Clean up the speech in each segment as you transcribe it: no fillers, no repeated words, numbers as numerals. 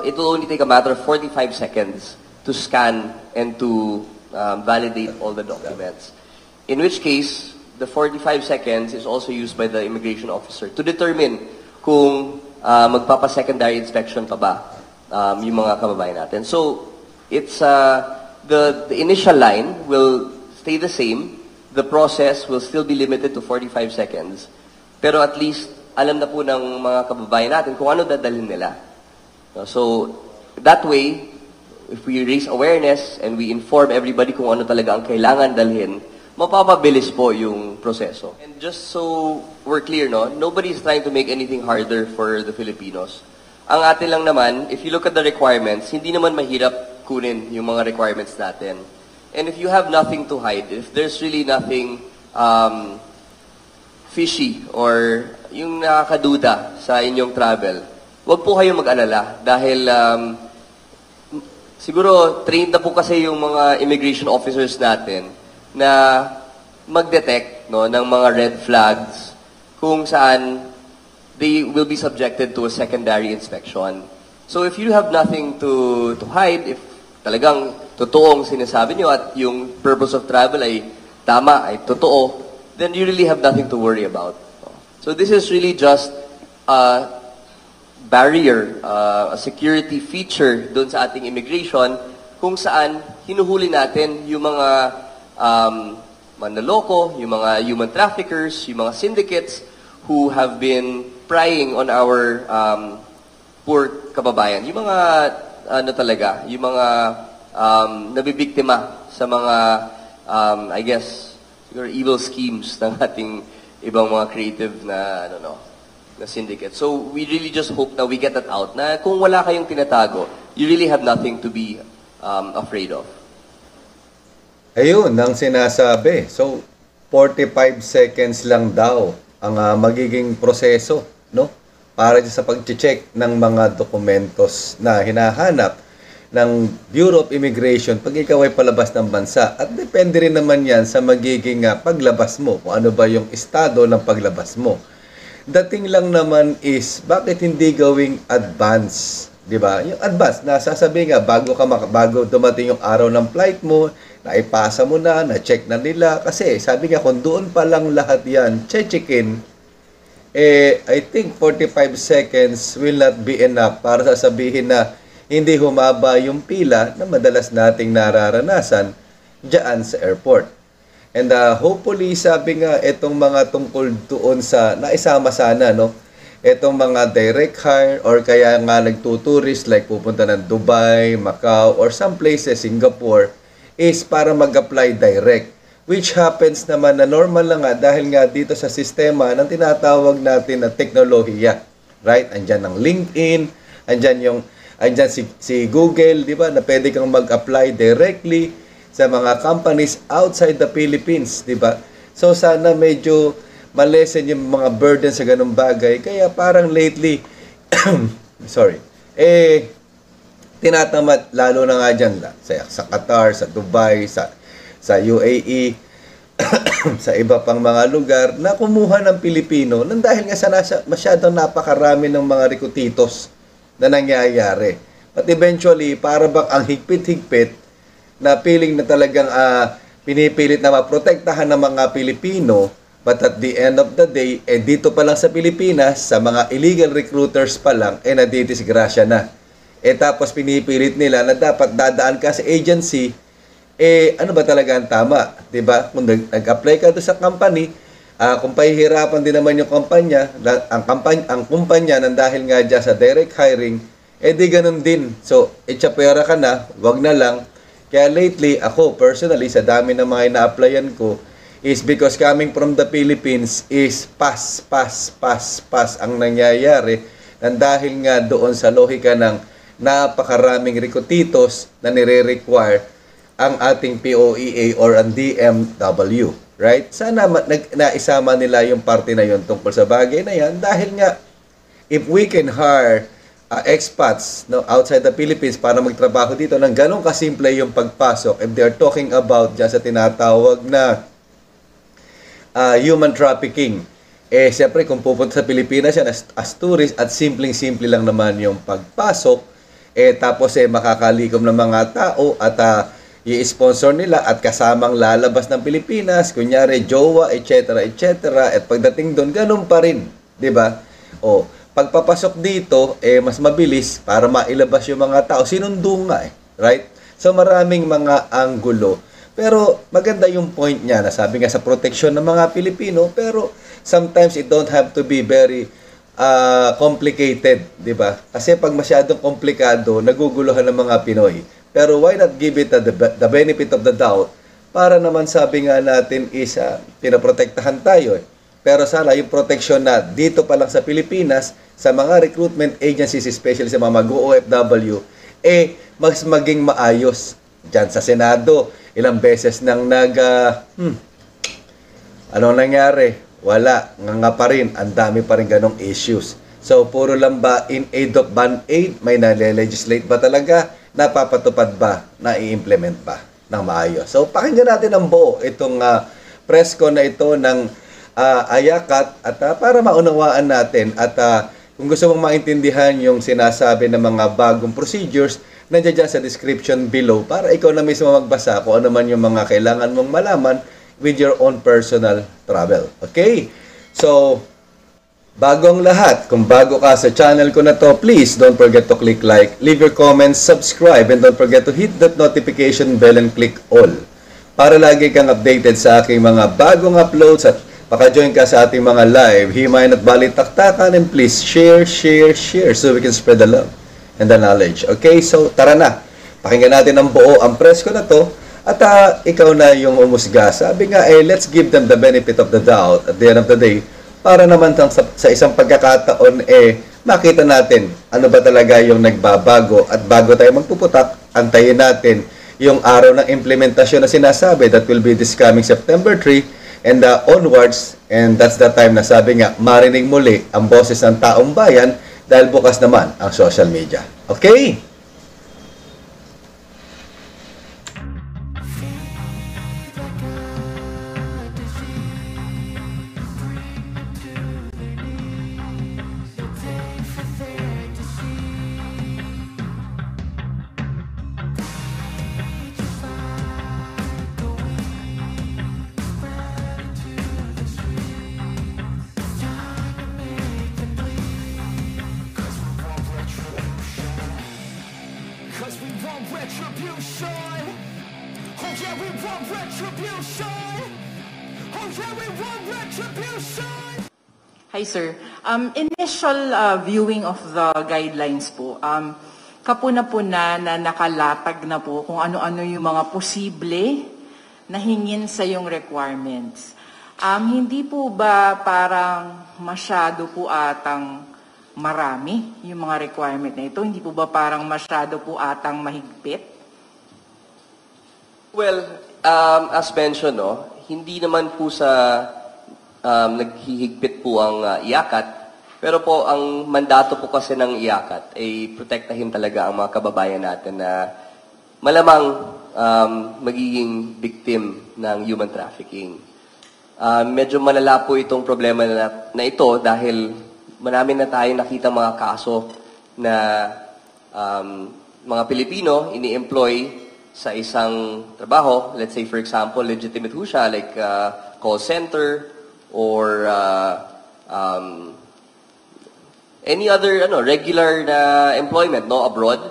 It will only take a matter of 45 seconds to scan and to validate all the documents. In which case, the 45 seconds is also used by the immigration officer to determine kung magpapa-secondary inspection pa ba yung mga kababayan natin. So, it's the initial line will stay the same. The process will still be limited to 45 seconds. Pero at least, alam na po ng mga kababayan natin kung ano dadalhin nila. So, that way, if we raise awareness and we inform everybody kung ano talaga ang kailangan dalhin, mapapabilis po yung proseso. And just so we're clear, no, nobody is trying to make anything harder for the Filipinos. Ang atin lang naman, if you look at the requirements, hindi naman mahirap kunin yung mga requirements natin. And if you have nothing to hide, if there's really nothing fishy or yung nakakaduda sa inyong travel, wag po kayong mag-alala dahil siguro trained na po kasi yung mga immigration officers natin na mag-detect, no, ng mga red flags kung saan they will be subjected to a secondary inspection. So if you have nothing to hide, if talagang totoong sinasabi nyo at yung purpose of travel ay tama, ay totoo, then you really have nothing to worry about. So this is really just a barrier, a security feature doon sa ating immigration kung saan hinuhuli natin yung mga manloloko, yung mga human traffickers, yung mga syndicates who have been prying on our poor kababayan. Yung mga ano talaga, yung mga nabibiktima sa mga I guess siguro evil schemes ng ating ibang mga creative na na syndicate. So we really just hope na we get that out na kung wala kayong tinatago, you really have nothing to be afraid of. Ayun ang sinasabi. So 45 seconds lang daw ang magiging proseso, no? Para sa pag-check ng mga dokumentos na hinahanap ng Bureau of Immigration pag ikaw ay palabas ng bansa. At depende rin naman yan sa magiging paglabas mo, kung ano ba yung estado ng paglabas mo. Dating lang naman is, bakit hindi gawing advance? Diba? Yung advance, nasasabi nga, bago dumating yung araw ng flight mo, naipasa mo na-check na nila. Kasi sabi nga, kung doon pa lang lahat yan, check-in, I think 45 seconds will not be enough para sasabihin na hindi humaba yung pila na madalas nating nararanasan dyan sa airport. And hopefully, sabi nga, itong mga tungkol doon sa, naisama sana, no? Itong mga direct hire or kaya nga nagtuturist like pupunta ng Dubai, Macau, or some places, Singapore, is para mag-apply direct. Which happens naman na normal lang nga dahil nga dito sa sistema ng tinatawag natin na teknolohiya. Right? Andyan ang LinkedIn, andyan si Google, di ba, na pwede kang mag-apply directly sa mga companies outside the Philippines, di ba? So sana medyo malesen yung mga burden sa ganung bagay. Kaya parang lately, tinatamad lalo na nga dyan sa Qatar, sa Dubai, sa UAE, sa iba pang mga lugar na kumuha ng Pilipino nang dahil nga sa masyadong napakarami ng mga rikutitos na nangyayari. But eventually, para bang ang higpit-higpit na feeling na talagang pinipilit na maprotektahan ng mga Pilipino, but at the end of the day, dito pa lang sa Pilipinas, sa mga illegal recruiters pa lang, nadidisgrasya na. Tapos pinipilit nila na dapat dadaan ka sa agency, ano ba talaga ang tama? Diba? Kung nag-apply ka doon sa company, kung pahihirapan din naman yung kumpanya, ang kumpanya nang dahil nga dyan sa direct hiring, di ganun din. So, itsapera ka na, wag na lang. Kaya lately, ako personally, sa dami ng mga ina-applyan ko, is because coming from the Philippines is pass ang nangyayari nang dahil nga doon sa lohika ng napakaraming rikutitos na nire-require ang ating POEA or ang DMW, right? Sana naisama nila yung parte na yun tungkol sa bagay na yan dahil nga if we can hire expats outside the Philippines para magtrabaho dito ng ganun kasimple yung pagpasok, if they're talking about dyan sa tinatawag na human trafficking, siyempre kung pupunta sa Pilipinas yan as tourist at simpleng-simple lang naman yung pagpasok, tapos makakalikom ng mga tao at i-sponsor nila at kasamang lalabas ng Pilipinas, kunyari jowa, etc., etc. At pagdating doon, ganun pa rin, 'di ba? O, pagpapasok dito, mas mabilis para mailabas yung mga tao. Sinundo nga right? So maraming mga anggulo. Pero maganda yung point niya na sabi nga sa proteksyon ng mga Pilipino, pero sometimes it don't have to be very complicated, 'di ba? Kasi pag masyadong komplikado, naguguluhan ng mga Pinoy. Pero why not give it the benefit of the doubt para naman sabi nga natin is pinaprotektahan tayo. Pero sana yung protection na dito pa lang sa Pilipinas, sa mga recruitment agencies, especially sa mga mag-OFW, mas maging maayos. Diyan sa Senado, ilang beses nang anong nangyari? Wala. Nga pa rin. Ang dami pa rin ganong issues. So, puro lang ba in aid of band-aid? May nale-legislate ba talaga? Napapatupad ba? Na-i-implement ba ng maayos? So, pakinggan natin ang buo itong press con na ito ng Ayakat at para maunawaan natin at kung gusto mong maintindihan yung sinasabi ng mga bagong procedures, nandiyan dyan sa description below para ikaw na mismo magbasa kung ano man yung mga kailangan mong malaman with your own personal travel. Okay? So, bago ang lahat, kung bago ka sa channel ko na to, please don't forget to click like, leave your comments, subscribe, and don't forget to hit that notification bell and click all para lagi kang updated sa aking mga bagong uploads at paka-join ka sa ating mga live, himayin at balitaktakan, and please share so we can spread the love and the knowledge. Okay, so tara na. Pakinggan natin ang buo ang press ko na to at ikaw na yung umusga. Sabi nga, let's give them the benefit of the doubt at the end of the day para naman sa isang pagkakataon, makita natin ano ba talaga yung nagbabago at bago tayo magpuputak, antayin natin yung araw ng implementasyon na sinasabi that will be this coming September 3 and onwards, and that's the time na sabi nga, marinig muli ang boses ng taong bayan dahil bukas naman ang social media. Okay? Cause we want retribution. Oh yeah, we want retribution. Oh yeah, we want retribution. Hi sir. Initial viewing of the guidelines po, kapuna-puna na nakalatag na po kung ano-ano yung mga posible na hingin sa yung requirements. Hindi po ba parang masyado po atang marami yung mga requirement na ito? Hindi po ba parang masyado po atang mahigpit? Well, as mentioned, hindi naman po sa naghihigpit po ang IACAT, pero po ang mandato po kasi ng IACAT ay protektahin talaga ang mga kababayan natin na malamang magiging victim ng human trafficking. Medyo malala po itong problema na ito dahil marami na tayo nakita mga kaso na mga Pilipino ini-employ sa isang trabaho. Let's say, for example, legitimate ho siya, like call center or any other regular na employment abroad,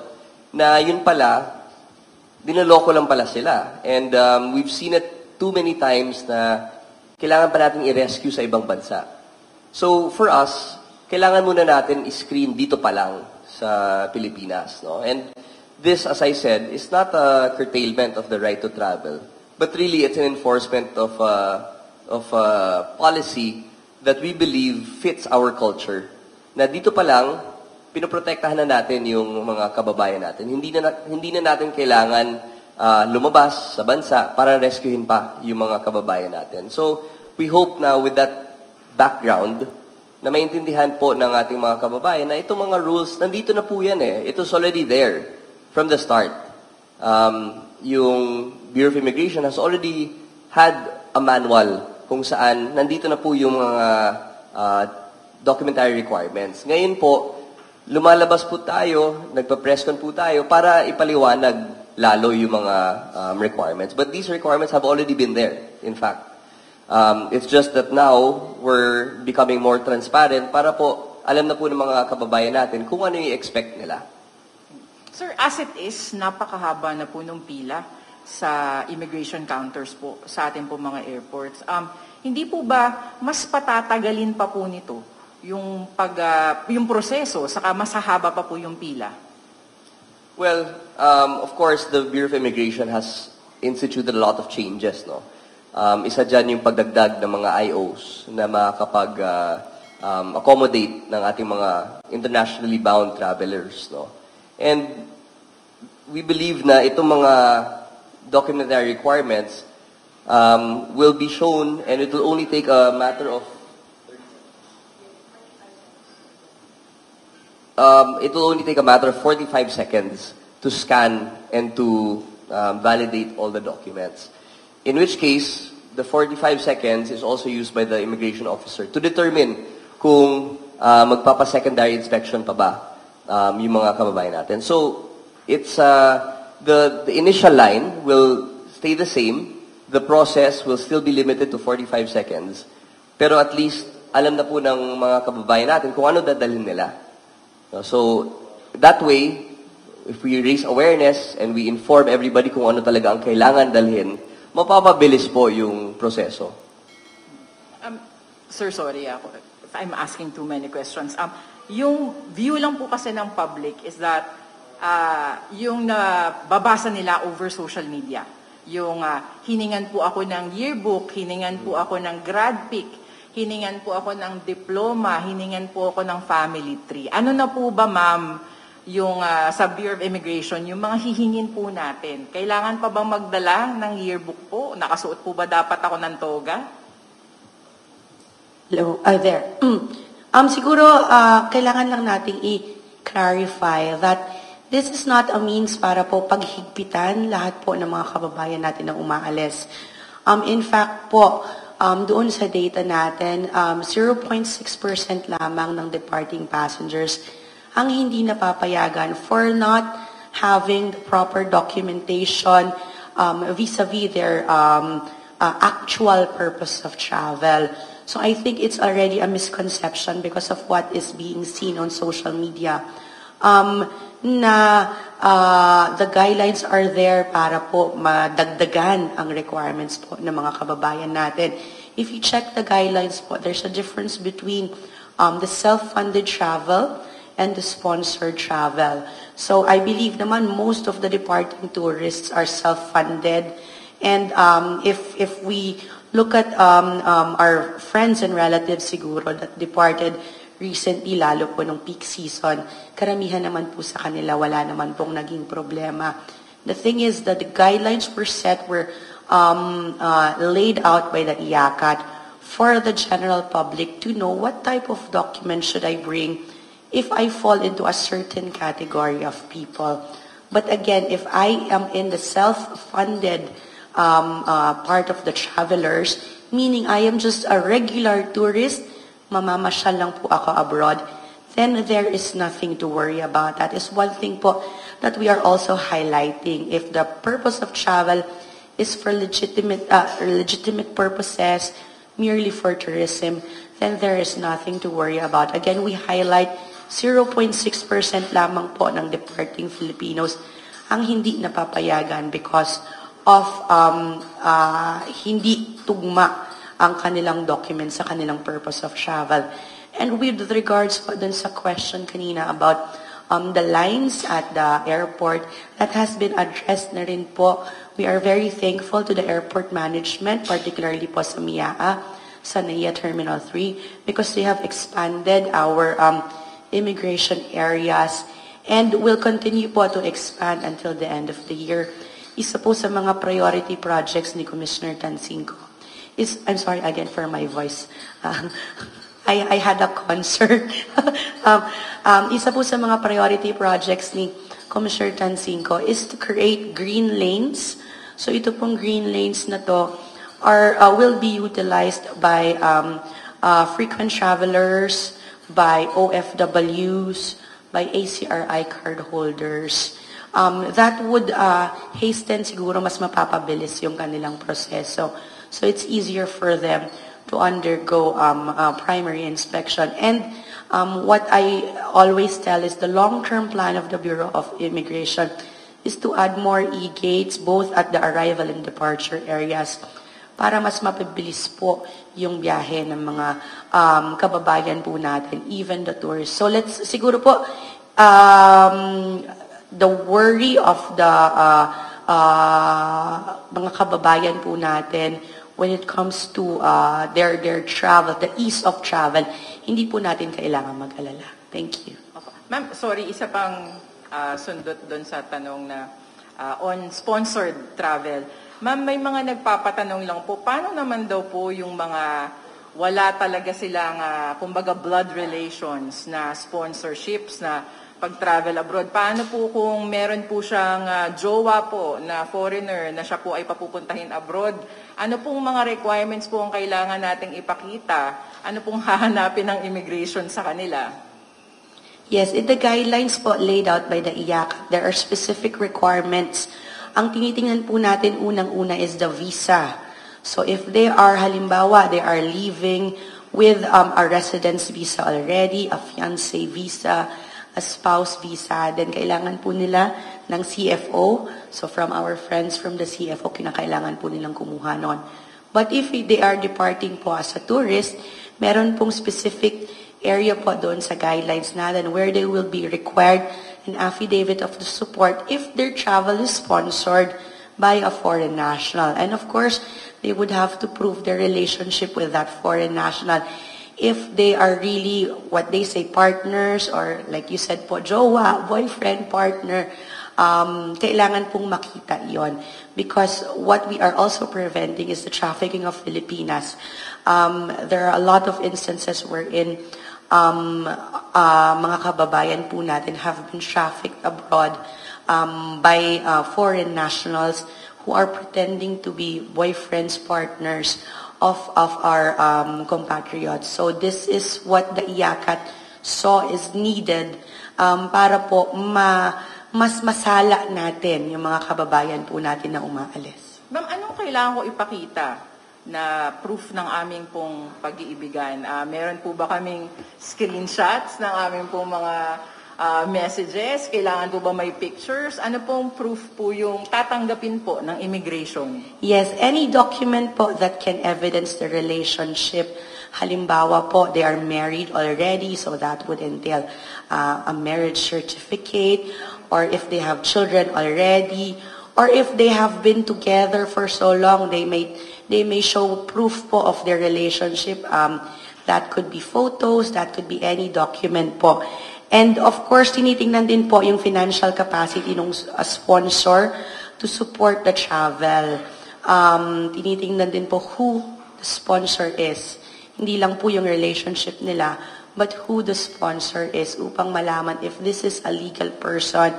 na yun pala, dinaloko lang pala sila. And we've seen it too many times na kailangan pa natin i-rescue sa ibang bansa. So, for us, kailangan muna natin i-screen dito pa lang sa Pilipinas. And this, as I said, is not a curtailment of the right to travel, but really it's an enforcement of policy that we believe fits our culture. Na dito pa lang, pinoprotektahan na natin yung mga kababayan natin. Hindi na natin kailangan lumabas sa bansa para rescuehin pa yung mga kababayan natin. So, we hope na with that background, na maintindihan po ng ating mga kababayan na itong mga rules, nandito na po yan It was already there from the start. Yung Bureau of Immigration has already had a manual kung saan nandito na po yung mga documentary requirements. Ngayon po, lumalabas po tayo, nagpa-press con po tayo para ipaliwanag lalo yung mga requirements. But these requirements have already been there, in fact. It's just that now, we're becoming more transparent para po alam na po ng mga kababayan natin kung ano yung expect nila. Sir, as it is, napakahaba na po nung pila sa immigration counters po sa ating po mga airports. Hindi po ba mas patatagalin pa po nito yung yung proseso saka mas hahaba pa po yung pila? Well, of course, the Bureau of Immigration has instituted a lot of changes, no? Isa dyan yung pagdagdag ng mga IOs na makakapag accommodate ng ating mga internationally bound travelers, no? And we believe na itong mga documentary requirements will be shown, and it will only take a matter of 45 seconds to scan and to validate all the documents. In which case, the 45 seconds is also used by the immigration officer to determine kung magpapa-secondary inspection pa ba yung mga kababayan natin. So, it's the initial line will stay the same. The process will still be limited to 45 seconds. Pero at least, alam na po ng mga kababayan natin kung ano dadalhin nila. So, that way, if we raise awareness and we inform everybody kung ano talaga ang kailangan dalhin, mapapabilis po yung proseso. Sir, sorry ako if I'm asking too many questions. Yung view lang po kasi ng public is that yung nababasa nila over social media. Yung hiningan po ako ng yearbook, hiningan po ako ng grad pic, hiningan po ako ng diploma, hiningan po ako ng family tree. Ano na po ba, ma'am, yung sa Bureau of Immigration, yung mga hihingin po natin? Kailangan pa bang magdala ng yearbook po? Nakasuot po ba dapat ako ng toga? Hello, there. Siguro, kailangan lang nating i-clarify that this is not a means para po paghigpitan lahat po ng mga kababayan natin na umaalis. In fact po, doon sa data natin, 0.6% lamang ng departing passengers ang hindi napapayagan for not having the proper documentation vis-a-vis their actual purpose of travel. So I think it's already a misconception because of what is being seen on social media. The guidelines are there para po madagdagan ang requirements po ng mga kababayan natin. If you check the guidelines po, there's a difference between the self-funded travel and the sponsored travel. So I believe naman most of the departing tourists are self-funded. And if we look at our friends and relatives siguro that departed recently, lalo po nung peak season, karamihan naman po sa kanila, wala naman pong naging problema. The thing is that the guidelines were laid out by the IACAT for the general public to know what type of document should I bring if I fall into a certain category of people. But again, if I am in the self-funded part of the travelers, meaning I am just a regular tourist, mamamasyal lang po ako abroad, then there is nothing to worry about. That is one thing po that we are also highlighting. If the purpose of travel is for legitimate purposes, merely for tourism, then there is nothing to worry about. Again, we highlight 0.6% lamang po ng departing Filipinos ang hindi napapayagan because of hindi tugma ang kanilang documents sa kanilang purpose of travel. And with regards po dun sa question kanina about the lines at the airport, that has been addressed na rin po. We are very thankful to the airport management, particularly po sa MIAA, sa NAIA Terminal 3, because they have expanded our immigration areas and will continue po to expand until the end of the year. Isa po sa mga priority projects ni Commissioner Tansinko I'm sorry again for my voice. I had a concert. Isa po sa mga priority projects ni Commissioner Tansinko is to create green lanes. So ito pong green lanes na to will be utilized by frequent travelers, by OFWs, by ACRI cardholders. That would hasten siguro mas mapapabilis yung kanilang proseso. So it's easier for them to undergo primary inspection. And what I always tell is the long-term plan of the Bureau of Immigration is to add more e-gates both at the arrival and departure areas para mas mapabilis po yung biyahe ng mga kababayan po natin, even the tourists. So let's siguro po the worry of the mga kababayan po natin when it comes to their travel, the ease of travel, hindi po natin kailangan mag-alala. Thank you. Ma'am, sorry, isa pang sundot doon sa tanong na on sponsored travel. Ma'am, may mga nagpapatanong lang po, paano naman daw po yung mga wala talaga silang, kumbaga, blood relations na sponsorships na pag-travel abroad? Paano po kung meron po siyang jowa po na foreigner na siya po ay papupuntahin abroad? Ano pong mga requirements po ang kailangan nating ipakita? Ano pong hahanapin ng immigration sa kanila? Yes, in the guidelines po laid out by the IAC, there are specific requirements. Ang tinitingnan po natin unang-una is the visa. So if they are, halimbawa, they are leaving with a residence visa already, a fiancé visa, a spouse visa, then kailangan po nila ng CFO. So from our friends from the CFO, kinakailangan po nilang kumuha nun. But if they are departing po as a tourist, meron pong specific area po doon sa guidelines natin where they will be required an affidavit of the support if their travel is sponsored by a foreign national. And of course, they would have to prove their relationship with that foreign national. If they are really, what they say, partners, or like you said po, jowa, boyfriend, partner, kailangan pong makita yon. Because what we are also preventing is the trafficking of Filipinas. There are a lot of instances wherein mga kababayan po natin have been trafficked abroad by foreign nationals who are pretending to be boyfriends, partners of our compatriots. So this is what the IACAT saw is needed para po mas masala natin yung mga kababayan po natin na umaalis. Ma'am, anong kailangan ko ipakita na proof ng aming pong pag-iibigan? Meron po ba kaming screenshots ng aming pong mga messages? Kailangan po ba may pictures? Ano pong proof po yung tatanggapin po ng immigration? Yes, any document po that can evidence the relationship. Halimbawa po, they are married already, so that would entail a marriage certificate, or if they have children already, or if they have been together for so long, they may show proof po of their relationship. That could be photos, that could be any document po. And of course, tinitingnan din po yung financial capacity ng sponsor to support the travel. Tinitingnan din po who the sponsor is. Hindi lang po yung relationship nila, but who the sponsor is upang malaman if this is a legal person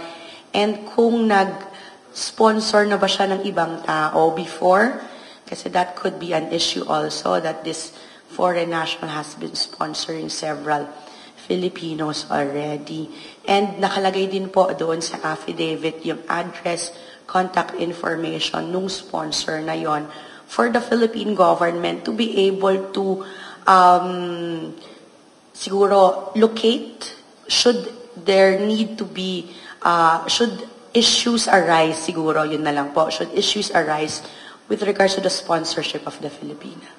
and kung nag-sponsor na ba siya ng ibang tao before, kasi that could be an issue also that this foreign national has been sponsoring several Filipinos already. And nakalagay din po doon sa affidavit yung address, contact information nung sponsor na yon for the Philippine government to be able to siguro locate should there need to be should issues arise, siguro yun na lang po, should issues arise with regards to the sponsorship of the Filipina.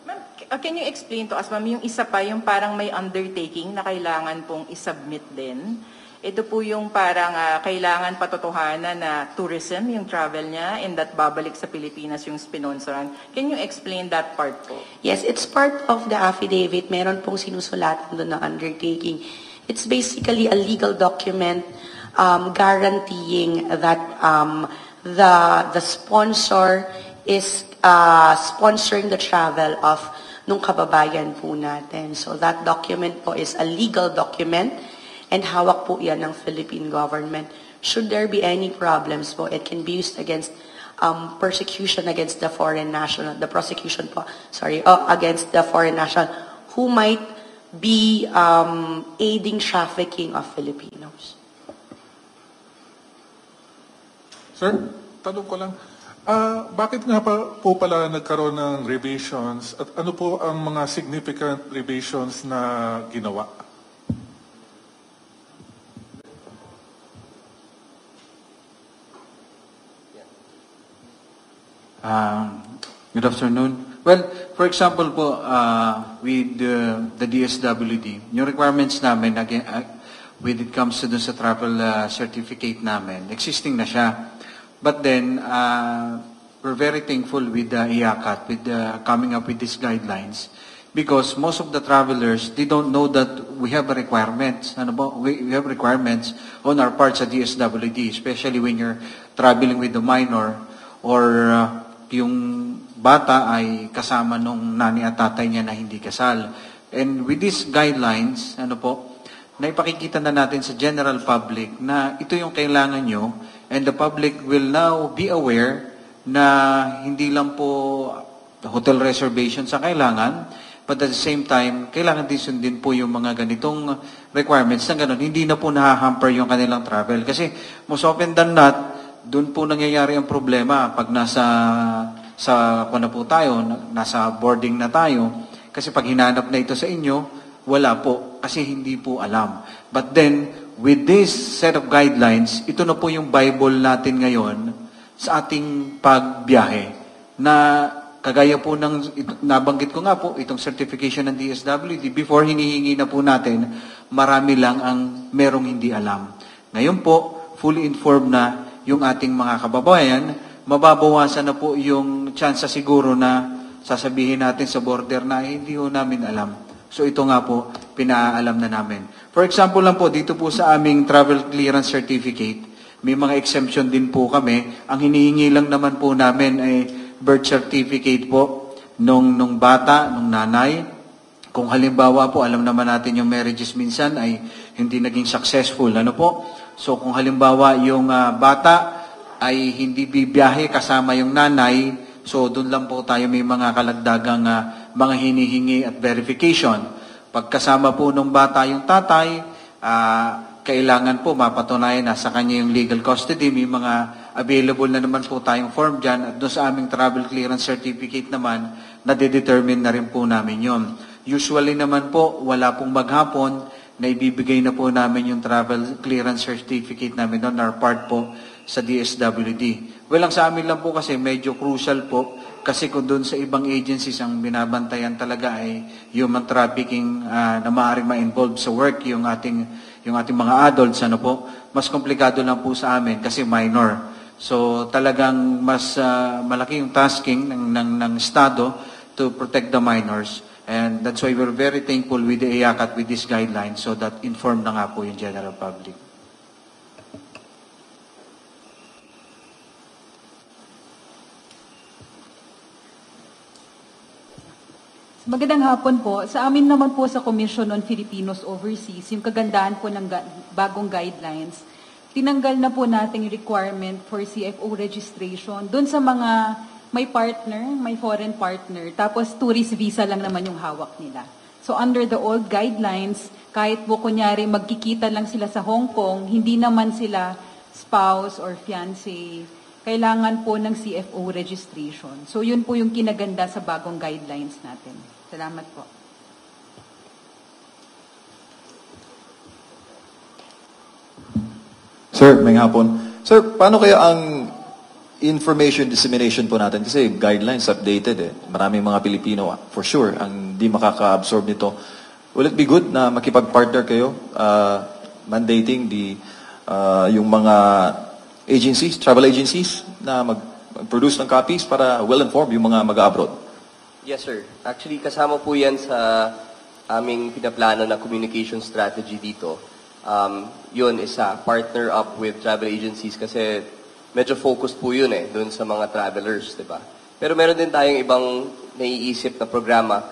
Ma'am, can you explain to us, ma'am, yung isa pa, yung parang may undertaking na kailangan pong isubmit din? Ito po yung parang kailangan patotohanan na tourism, yung travel niya, and that babalik sa Pilipinas yung sponsoran. Can you explain that part po? Yes, it's part of the affidavit. Meron pong sinusulatan doon na undertaking. It's basically a legal document guaranteeing that the sponsor is sponsoring the travel of nung kababayan po natin. So that document po is a legal document and hawak po yan ng Philippine government. Should there be any problems po, it can be used against persecution against the foreign national, the prosecution po, against the foreign national who might be aiding trafficking of Filipinos. Sir, tanong ko lang, bakit nga po pala nagkaroon ng revisions at ano po ang mga significant revisions na ginawa? Good afternoon. Well, for example po, with the DSWD, yung requirements namin, again, when it comes to dun sa travel certificate namin, existing na siya. But then, we're very thankful with the IACAT, with coming up with these guidelines, because most of the travelers, they don't know that we have requirements. Ano ba? We have requirements on our part sa DSWD, especially when you're traveling with the minor or yung bata ay kasama nung nani at tatay niya na hindi kasal. And with these guidelines, ano po, naipakikita na natin sa general public na ito yung kailangan nyo, and the public will now be aware na hindi lang po hotel reservation sa kailangan, but at the same time, kailangan din sundin po yung mga ganitong requirements na ganun. Hindi na po nahahamper yung kanilang travel. Kasi most often than not, doon po nangyayari ang problema pag nasa boarding na tayo. Kasi pag hinanap na ito sa inyo, wala po. Kasi hindi po alam. But then, with this set of guidelines, ito na po yung Bible natin ngayon sa ating pagbiyahe. Na kagaya po ng, nabanggit ko nga po, itong certification ng DSWD, before hinihingi na po natin, marami lang ang merong hindi alam. Ngayon po, fully informed na yung ating mga kababayan, mababawasan na po yung chance siguro na sasabihin natin sa border na hindi ho namin alam. So ito nga po, pinaalam na namin. For example lang po, dito po sa aming travel clearance certificate, may mga exemption din po kami. Ang hinihingi lang naman po namin ay birth certificate po nung bata, nung nanay. Kung halimbawa po, alam naman natin yung marriages minsan ay hindi naging successful. Ano po? So kung halimbawa yung bata ay hindi bibiyahe kasama yung nanay, so doon lang po tayo may mga kalagdagang mga hinihingi at verification. Pagkasama po ng bata yung tatay, kailangan po mapatunayan na sa kanya yung legal custody. May mga available na naman po tayong form dyan. At doon sa aming travel clearance certificate naman, nade-determine na rin po namin yon. Usually naman po, wala pong maghapon, na ibibigay na po namin yung travel clearance certificate namin on our part po sa DSWD. Well, ang sa amin lang po kasi medyo crucial po kasi kung doon sa ibang agencies ang binabantayan talaga ay human trafficking na maaaring ma-involve sa work yung ating mga adults, ano po, mas komplikado lang po sa amin kasi minor. So talagang mas malaki yung tasking ng Estado to protect the minors. And that's why we're very thankful with the IACAT with these guidelines so that informed na nga po yung general public. Magandang hapon po. Sa amin naman po sa Commission on Filipinos Overseas, yung kagandahan po ng bagong guidelines, tinanggal na po nating requirement for CFO registration doon sa mga may partner, may foreign partner, tapos tourist visa lang naman yung hawak nila. So under the old guidelines, kahit po kunyari magkikita lang sila sa Hong Kong, hindi naman sila spouse or fiancé, kailangan po ng CFO registration. So yun po yung kinaganda sa bagong guidelines natin. Salamat po. Sir, may hapon. Sir, paano kaya ang information dissemination po natin? Kasi guidelines updated eh. Maraming mga Pilipino, for sure, ang di makaka-absorb nito. Will it be good na makipag-partner kayo, mandating yung mga agencies, travel agencies, na mag-produce ng copies para well-informed yung mga mag-abroad? Yes, sir. Actually, kasama po yan sa aming pinaplano na communication strategy dito. Yun, isa, partner up with travel agencies kasi medyo focused po yun eh, dun sa mga travelers, di ba? Pero meron din tayong ibang naiisip na programa.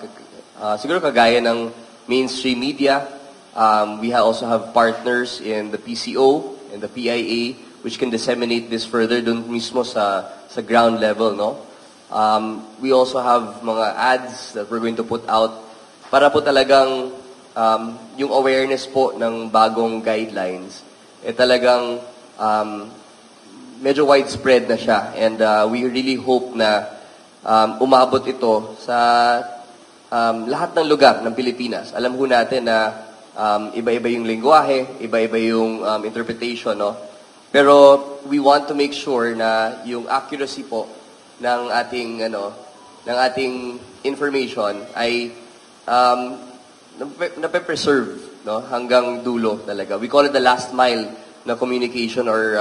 Siguro kagaya ng mainstream media. We also have partners in the PCO and the PIA which can disseminate this further dun mismo sa ground level, no? We also have mga ads that we're going to put out para po talagang yung awareness po ng bagong guidelines, talagang medyo widespread na siya. And we really hope na umabot ito sa lahat ng lugar ng Pilipinas. Alam ho natin na iba-iba yung lengguwahe, iba-iba yung interpretation, no? Pero we want to make sure na yung accuracy po ng ating information ay nape-preserve, no, hanggang dulo talaga. We call it the last mile na communication or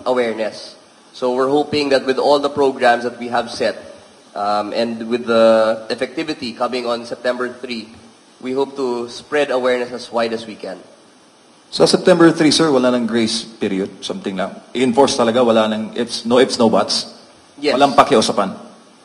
awareness. So we're hoping that with all the programs that we have set and with the effectivity coming on September 3, we hope to spread awareness as wide as we can. Sa September 3, sir, wala nang grace period, something lang. I-enforce talaga, wala nang no ifs, no buts. Yes. Walang pakiusapan.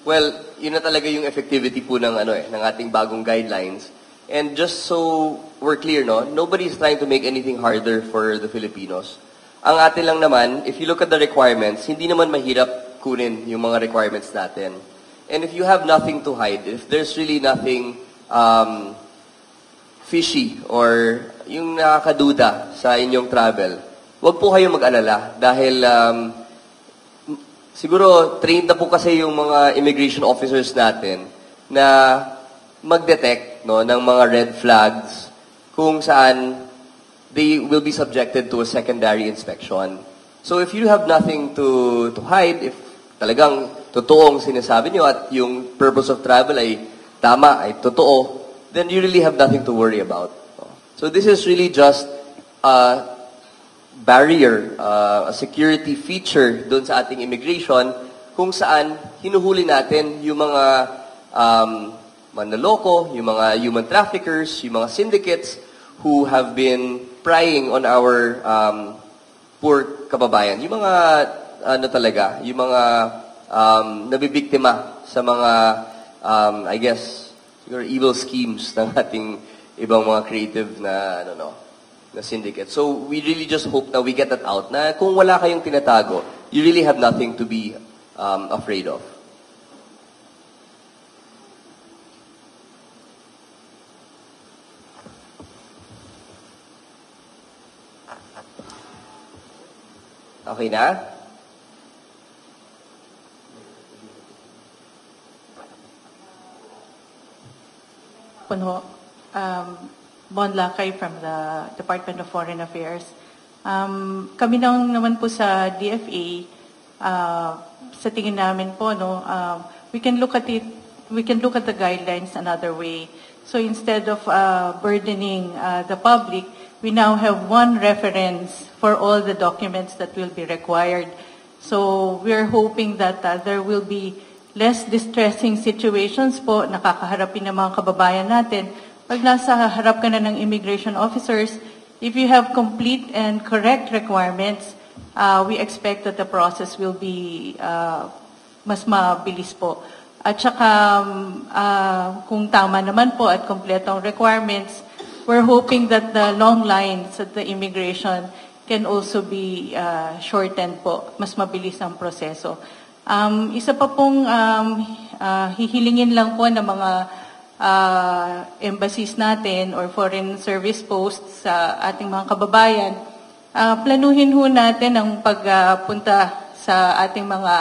Well, yun na talaga yung effectivity po ng ng ating bagong guidelines. And just so we're clear, no, nobody is trying to make anything harder for the Filipinos. Ang atin lang naman, if you look at the requirements, hindi naman mahirap kunin yung mga requirements natin. And if you have nothing to hide, if there's really nothing fishy or yung nakakaduda sa inyong travel, wag po kayong mag-alala dahil siguro trained na po kasi yung mga immigration officers natin na mag-detect, no, ng mga red flags kung saan they will be subjected to a secondary inspection. So if you have nothing to hide, if talagang totoong sinasabi nyo at yung purpose of travel ay tama, ay totoo, then you really have nothing to worry about. So this is really just a barrier, a security feature doon sa ating immigration kung saan hinuhuli natin yung mga manloloko, yung mga human traffickers, yung mga syndicates who have been prying on our poor kababayan. Yung mga yung mga nabibiktima sa mga I guess siguro evil schemes ng ating ibang mga creative na na syndicate. So we really just hope na we get that out na kung wala kayong tinatago, you really have nothing to be afraid of. Okay na? Bon Lakay from the Department of Foreign Affairs. Kami naman po sa DFA, sa tingin namin po, we can look at the guidelines another way. So instead of burdening the public, we now have one reference for all the documents that will be required. So we're hoping that there will be less distressing situations po nakakaharapin ng mga kababayan natin. Pag nasa harap ka na ng immigration officers, if you have complete and correct requirements, we expect that the process will be mas mabilis po. At saka kung tama naman po at kompletong requirements, we're hoping that the long lines at the immigration can also be shortened po. Mas mabilis ang proseso. Isa pa pong hihilingin lang po ng mga embassies natin or foreign service posts sa ating mga kababayan, planuhin ho natin ang pagpunta sa ating mga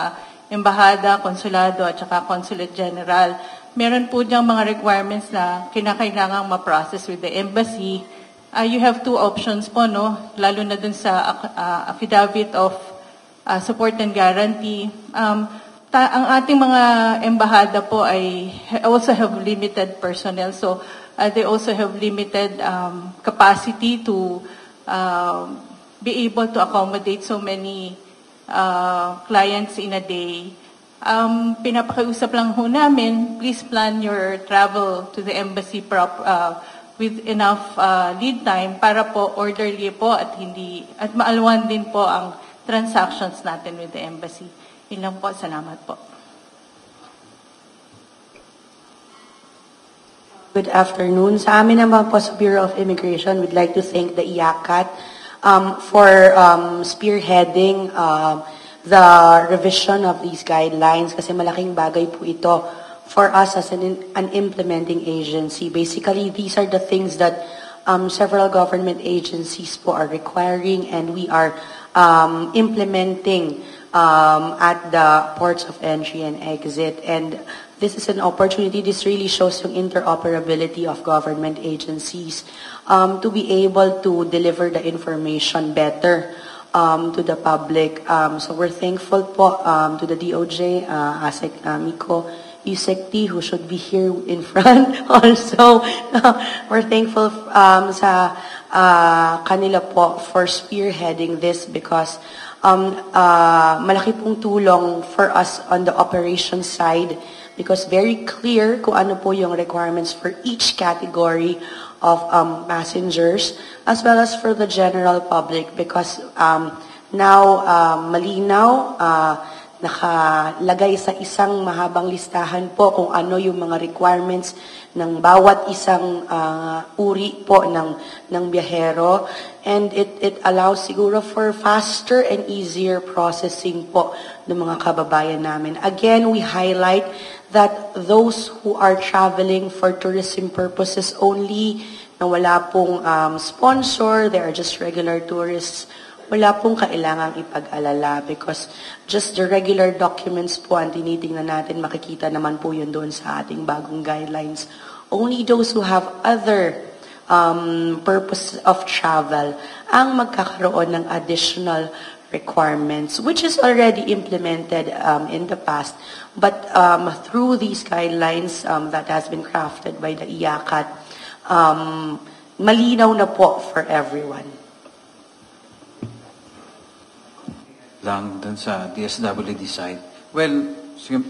embahada, konsulado at saka consulate general. Meron po diyang mga requirements na kinakailangang ma-process with the embassy. You have two options po, no? Lalo na dun sa affidavit of support and guarantee. Ang ating mga embahada po ay also have limited personnel. So, they also have limited capacity to be able to accommodate so many clients in a day. Pinapakiusap lang ho namin, please plan your travel to the embassy with enough lead time para po orderly po at maalwan din po ang transactions natin with the embassy. Yun lang po. Salamat po. Good afternoon. Sa amin naman po sa Bureau of Immigration, we'd like to thank the IACAT for spearheading the revision of these guidelines kasi malaking bagay po ito for us as an implementing agency. Basically, these are the things that several government agencies po are requiring, and we are implementing at the ports of entry and exit. And this is an opportunity. This really shows yung interoperability of government agencies to be able to deliver the information better to the public. So we're thankful po to the DOJ, ASEC Miko, Yusek-T, who should be here in front also. We're thankful sa kanila po for spearheading this, because malaki pong tulong for us on the operations side, because very clear kung ano po yung requirements for each category of passengers, as well as for the general public, because now malinaw, nakalagay sa isang mahabang listahan po kung ano yung mga requirements ng bawat isang uri po ng biyahero, and it allows siguro for faster and easier processing po ng mga kababayan namin. Again, we highlight that those who are traveling for tourism purposes only, na wala pong sponsor, they are just regular tourists, wala pong kailangang ipag-alala, because just the regular documents po ang tinitingnan natin, makikita naman po yun doon sa ating bagong guidelines. Only those who have other purpose of travel ang magkakaroon ng additional requirements, which is already implemented in the past. But through these guidelines that has been crafted by the IACAT, malinaw na po for everyone. Lang dun sa DSWD side. Well,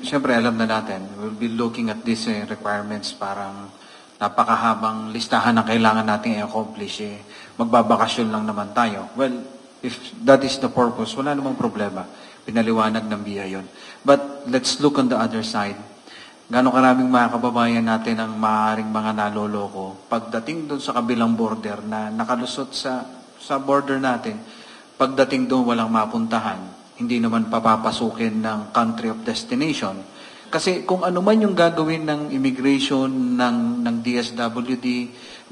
siyempre alam na natin, we'll be looking at these requirements, parang napakahabang listahan na kailangan natin i-accomplish. Magbabakasyon lang naman tayo. Well, if that is the purpose, wala namang problema. Pinaliwanag ng BIA yun. But let's look on the other side. Gano'ng karaming mga kababayan natin ang maaaring mga naloloko pagdating doon sa kabilang border na nakalusot sa border natin, pagdating doon walang mapuntahan, hindi naman papapasukin ng country of destination. Kasi kung ano man yung gagawin ng immigration, ng DSWD,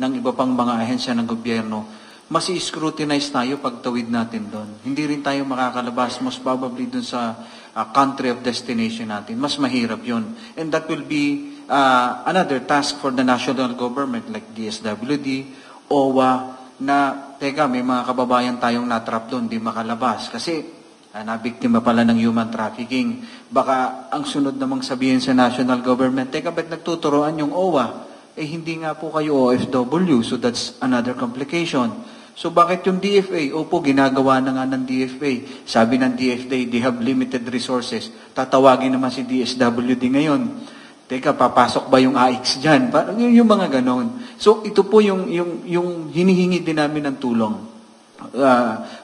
ng iba pang mga ahensya ng gobyerno, mas i-scrutinize tayo pagtawid natin doon. Hindi rin tayo makakalabas, most probably doon sa country of destination natin. Mas mahirap yun. And that will be another task for the national government like DSWD, OWA, na, teka, may mga kababayan tayong natrap doon, di makalabas. Kasi, nabiktima pala ng human trafficking. Baka ang sunod namang sabihin sa national government, teka, ba't nagtuturoan yung OWA? Hindi nga po kayo OFW, so that's another complication. So bakit yung DFA? Opo, ginagawa na nga ng DFA. Sabi ng DFA, they have limited resources. Tatawagin naman si DSWD ngayon. Teka, papasok ba yung AX dyan? Yung mga ganon. So ito po yung hinihingi din namin ng tulong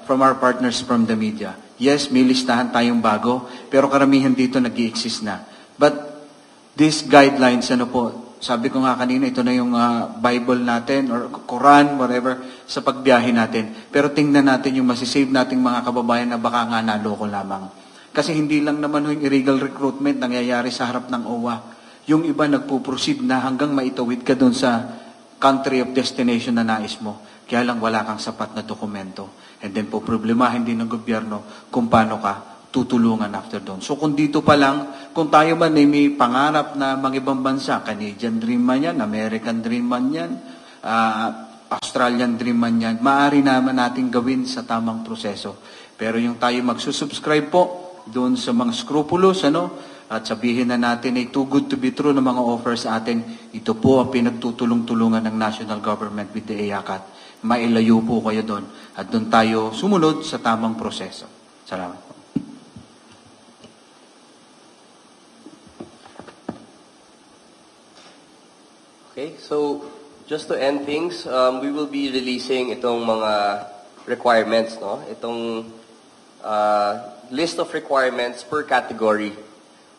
from our partners from the media. Yes, may listahan tayong bago, pero karamihan dito nag-i-exist na. But these guidelines, sabi ko nga kanina, ito na yung Bible natin or Quran, whatever, sa pagbiyahe natin. Pero tingnan natin yung masisave nating mga kababayan na baka nga naloko lamang. Kasi hindi lang naman yung illegal recruitment nangyayari sa harap ng OWA. Yung iba nagpo-proceed na hanggang maitawid ka doon sa country of destination na nais mo. Kaya lang wala kang sapat na dokumento. And then po problemahin din ng gobyerno kung paano ka tutulungan after doon. So kung dito pa lang, kung tayo man ay may pangarap na mga ibang bansa, Canadian dream man yan, American dream man yan, Australian dream man yan, maaari naman natin gawin sa tamang proseso. Pero yung tayo magsusubscribe po doon sa mga scrupulous, at sabihin na natin ay too good to be true ng mga offers sa atin, ito po ang pinagtutulong-tulungan ng national government with the IACAT. Mailayo po kayo doon at doon tayo sumunod sa tamang proseso. Salamat po. Okay, so just to end things, we will be releasing itong mga requirements, itong list of requirements per category.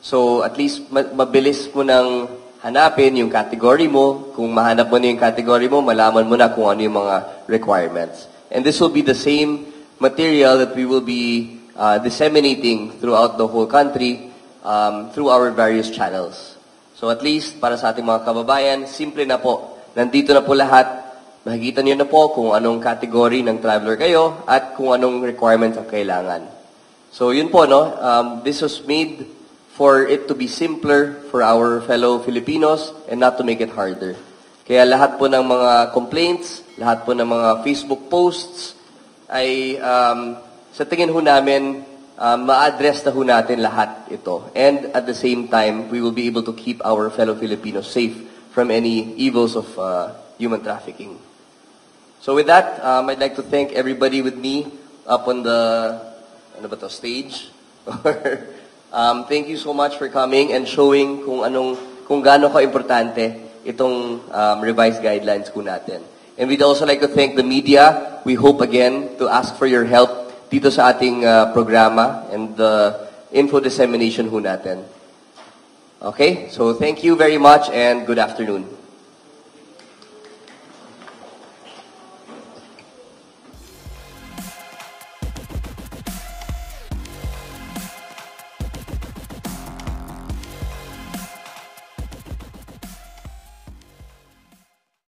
So at least mabilis mo nang hanapin yung category mo. Kung mahanap mo na yung category mo, malaman mo na kung ano yung mga requirements. And this will be the same material that we will be disseminating throughout the whole country through our various channels. So at least, para sa ating mga kababayan, simple na po. Nandito na po lahat. Makikita niyo na po kung anong category ng traveler kayo at kung anong requirements ang kailangan. So yun po, no? This was made for it to be simpler for our fellow Filipinos and not to make it harder. Kaya lahat po ng mga complaints, lahat po ng mga Facebook posts ay sa tingin ho namin, ma-address na ho natin lahat ito. And at the same time, we will be able to keep our fellow Filipinos safe from any evils of human trafficking. So with that, I'd like to thank everybody with me up on the stage. Thank you so much for coming and showing kung gaano ka-importante itong revised guidelines po natin. And we'd also like to thank the media. We hope again to ask for your help dito sa ating programa and the info dissemination ho natin. Okay? So thank you very much and good afternoon.